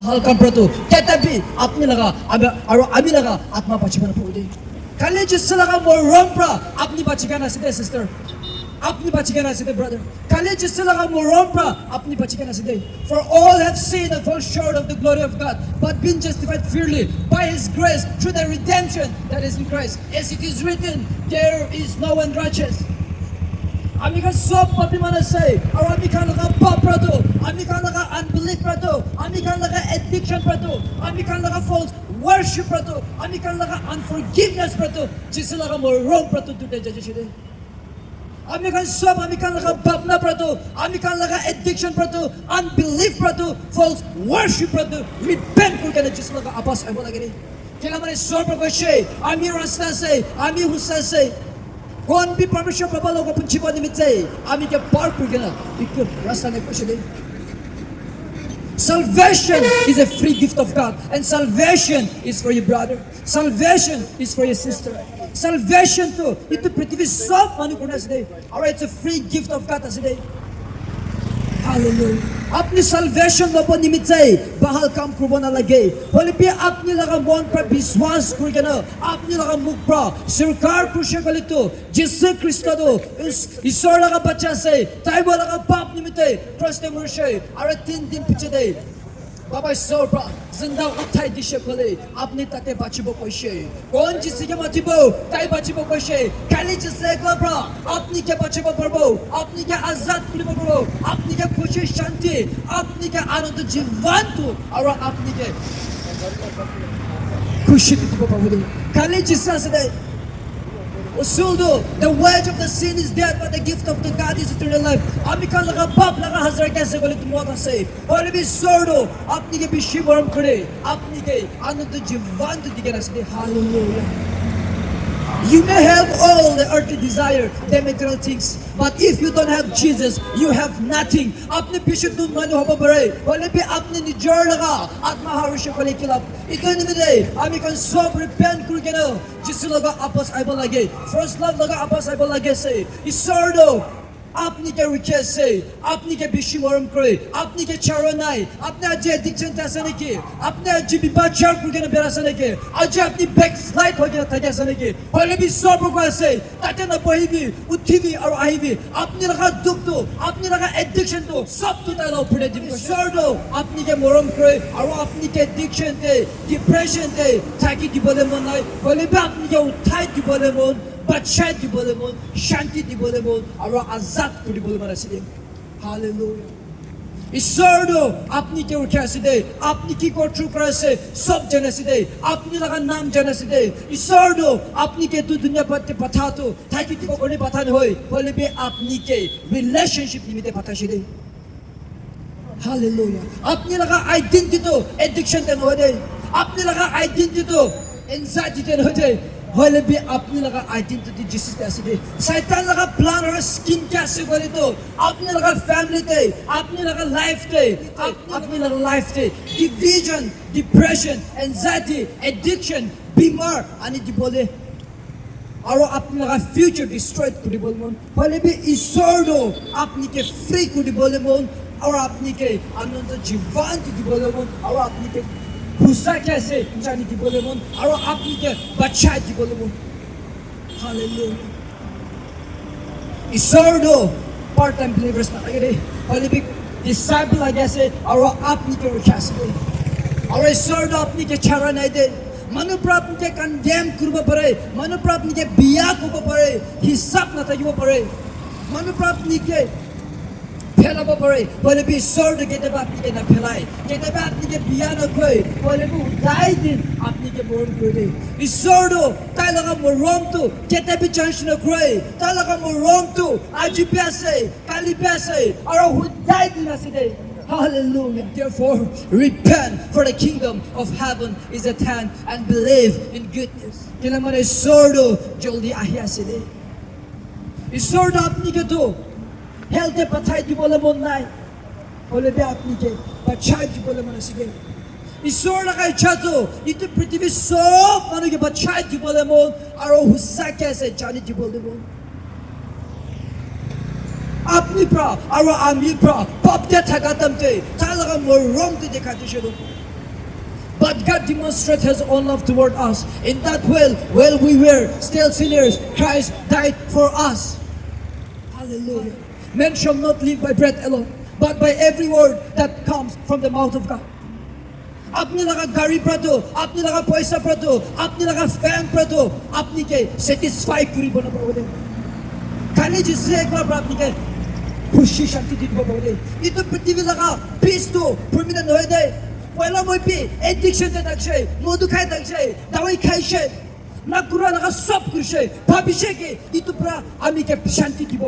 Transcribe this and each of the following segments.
ভাল কাম কৰাটো কেতিয়াবি আপুনি লগা আৰু আমি লগা আত্মা বাচিব নাপাব দেই খালি যিছ লগা মৰম পৰা আপুনি বাচিকা নাছিলে সিষ্টাৰ আপনি বাচিকা নাছিলে ব্ৰাদাৰ খালি যিছ লগা মৰম পৰা আপুনি বাচিকা নাছিলে for all have sinned and fall short of the glory of God but been justified freely by his grace through the redemption that is in Christ as it is written there is no one righteous আমি kan সব পাপী মানুষ আছে আর আমি kan লগা পাপ রাতো আমি kan লগা unbelief রাতো আমি kan লগা addiction রাতো আমি kan লগা false worship রাতো আমি kan লগা unforgiveness রাতো जिस লগা মরম রাতো দুটে যাচ্ছে আমি kan লগা ভাবনা রাতো আমি kan লগা addiction রাতো unbelief রাতো false worship রাতো repent করে जिस লগা আপাস আইব লাগে রে কেলা মানে সর্ব কইছে আমি রাস্তা আছে আমি হুসা আছে कौन भी परमेश्वर बाबा लोगों को जीवन निमित्त है आमी के पार कर गया एक रास्ता ने कुछ नहीं Salvation is a free gift of God and salvation is for your brother salvation is for your sister salvation to itu prithvi sob manu ko na side or it's a free gift of God aside Hallelujah अपनी salvation लोगों निमित्त है बाहर काम करने ना लगे होले भी अपनी लगा मन पर विश्वास करके ना अपनी लगा मुख पर स्वीकार करने के लिए तो जिससे क्रिस्टो तो इस ईश्वर लगा बच्चा से ताई वो लगा पाप निमित्त है प्रश्न मुर्शे और 3 दिन पीछे दे बाबा ईश्वर पर जिंदा उठाई दिशा खोले अपनी ताते बच्चों को इसे कौन जिससे के मतिबो ताई बच्चों को इसे खाली जिससे कब्रा अपनी के बच्चों को परबो अपनी के आजाद करबो अपनी के खुशी शांति अपनी के आनंद जीवन तो और अपनी के खुशी को पाबो खाली जिससे से Usuldo, the wage of the sin is death, but the gift of the God is eternal life. Ami kan laga bab laga hazar kaise bole tum mota se. Holy be sordo, apni ke bishi boram kare, apni ke anand jivan to digera se. Hallelujah. You may have all the earthly desire, the material things, but if you don't have Jesus, you have nothing. Apne bishi dun manu hoba bare. Holy be apni nijor laga atma harusha kole kilap. Ito ni mide, ami kan sob repent kurke na. जिस लगा आपस आइबा लगे first love लगा आपस आइबा लगे से इसोर्डो आपनी के रिक्वेस्ट से आपनी के बिशी मरम करे आपनी के चारो नाई आपने आज एडिक्शन तैसे के आपने आज विपाचार करके न बेरासा के आज अपनी बैक स्लाइड हो गया था जैसे के पहले भी सब को ऐसे ताते न बहिबी उठीबी और आईबी आपने लगा दुख तो आपने लगा एडिक्शन तो सब तो ताला ऊपर दी इसोर्डो आपनी के मरम करे और आपनी के एडिक्शन थे डिप्रेशन थे ताकि दिबले मन नहीं पहले भी आपनी के उठाई दिबले मन बच्चा दिबले मन शांति दिबले मन और आजाद को दिबले मन ऐसे हालेलुया ईश्वरो अपनी के उठा सिदे अपनी की कोट्रु करे से सब जने सिदे अपनी लगा नाम जने सिदे ईश्वरो अपनी के तू दुनिया पर पता तो ताकि को कोनी पता नहीं होए बोले भी अपनी के रिलेशनशिप निमित्त पता सिदे हालेलुया अपनी लगा आइडेंटिटी तो एडिक्शन ते हो जाए अपनी लगा आइडेंटिटी तो एंजाइटी ते हो जाए होले भी अपनी लगा आइडेंटिटी जिससे कैसे दे शैतान लगा प्लान और स्किन कैसे करे तो अपनी लगा फैमिली थे अपनी लगा लाइफ थे अपनी लगा लाइफ थे डिवीजन डिप्रेशन एंजाइटी एडिक्शन बीमार आने दी बोले और अपनी लगा फ्यूचर डिस्ट्रॉयड को दी बोले मन होले भी ईश्वर दो अपनी के फ्री को दी बोले मन और अपनी के आनंद जीवन को दी बोले मन और अपनी के खुशा कैसे जानी की बोले मन और आपनी के बच्चा की बोले मन हालेलुया ईश्वर दो पार्ट टाइम बिलीवर्स ना लगे होली भी डिसाइपल लगे से और आपनी के रखा से और ईश्वर दो आपनी के छाड़ा नहीं दे मनु प्राप्त के कंडेम करबो पड़े मनु प्राप्त के बिया करबो पड़े हिसाब ना तकिबो पड़े मनु प्राप्त के फैलाबो पड़े बोले भी ईश्वर के ते बात के ना फैलाए के ते बात के बिया न कोई बोले भी उदाई दिन अपनी के बोल कर दे ईश्वर दो ताई लगा मरम तो के ते भी चांस न कोई ताई लगा मरम तो आज पैसे काली पैसे और उदाई दिन से दे Hallelujah. Therefore, repent, for the kingdom of heaven is at hand, and believe in goodness. Kila mane sordo joldi ahya se de. Isordo apni ke to health pathai di bole mon nai. Bole be apni ke bachai di bole mon se de. Isor la kai chato itu prithvi sob manu ke bachai di bole mon aro hussa kaise jani di bole mon. अपनी प्रा और आमी प्रा पाप के ठगातम ते चालगा मोरम ते दिखाते शुरू But God demonstrated His own love toward us. In that way, while we were still sinners, Christ died for us. Hallelujah. Men shall not live by bread alone, but by every word that comes from the mouth of God. আপনি লাগা গাড়ি প্রাতো, আপনি লাগা পয়সা প্রাতো, আপনি লাগা fan প্রাতো, আপনি কে satisfy করিব না বলে। খালি জিসে একবার আপনি কে খুশি শান্তি দিব বলে। কিন্তু পৃথিবী লাগা পিস তো পার্মানেন্ট হয়ে যায়। পয়লা মই পি এডিকশন তে থাকছে, মধু খাই থাকছে, দাওয়াই খাইছে, না কুরা লাগা সব করছে, ভাবিছে কি কিন্তু পুরা আমি কে শান্তি দিব।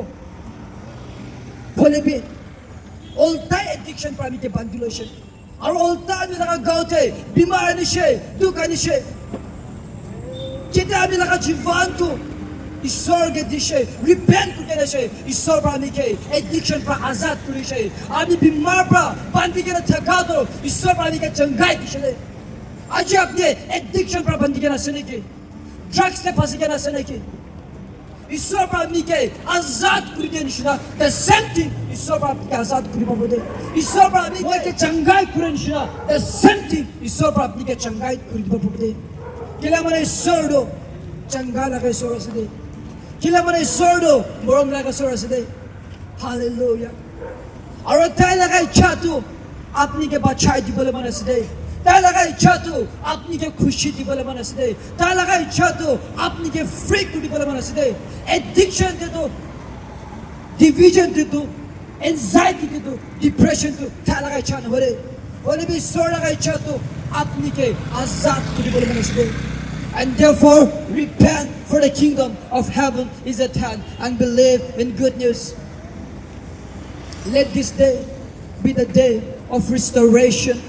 বলে বি অলটা এডিকশন পর আমি কে বান্ধি লইছে। আর অলটা আমি লাগা গাওতে বিমার আনিছে, দুঃখ আনিছে। যেটা আমি লাগা জীবন্ত ঈশ্বরকে দিছে, রিপেন্ট করে দিছে, ঈশ্বর প্রাণীকে এডিকশন পর আজাদ করেছে। আমি বিমার পর বান্ধি কেন থাকা তো ঈশ্বর প্রাণীকে চঙ্গাই দিছে। আজ আপনি এডিকশন পর বান্ধি কেন আছে নাকি? ড্রাগস তে ফাঁসি কেন আছে নাকি? ঈশ্বর প্রাণীকে আজাদ করে দিয়ে নিছিনা। দ্য সেম থিং ঈশ্বর প্রাণীকে আজাদ করিব বলে। ঈশ্বর প্রাণীকে চঙ্গাই করে নিছিনা। দ্য সেম থিং ঈশ্বর প্রাণীকে চঙ্গাই করিব বলে। কেলা মানে ঈশ্বর চঙ্গা লাগা ঈশ্বর আছে দে। Kila mana sordo morom laga sora side. Hallelujah. Aro tai laga ichha tu apni ke bachai di bole mana side. Tai laga ichha tu apni ke khushi di bole mana side. Tai laga ichha tu apni ke free di bole mana side. Addiction de tu, division de tu, anxiety de tu, depression tu tai laga ichha na bole. Bole bi sora laga ichha tu apni ke azad di bole mana side. And therefore, repent, for the kingdom of heaven is at hand, and believe in good news. Let this day be the day of restoration,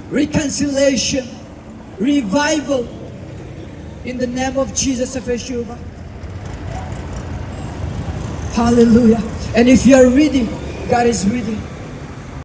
reconciliation, revival, in the name of Jesus of Yeshua. Hallelujah. And if you are ready, God is ready.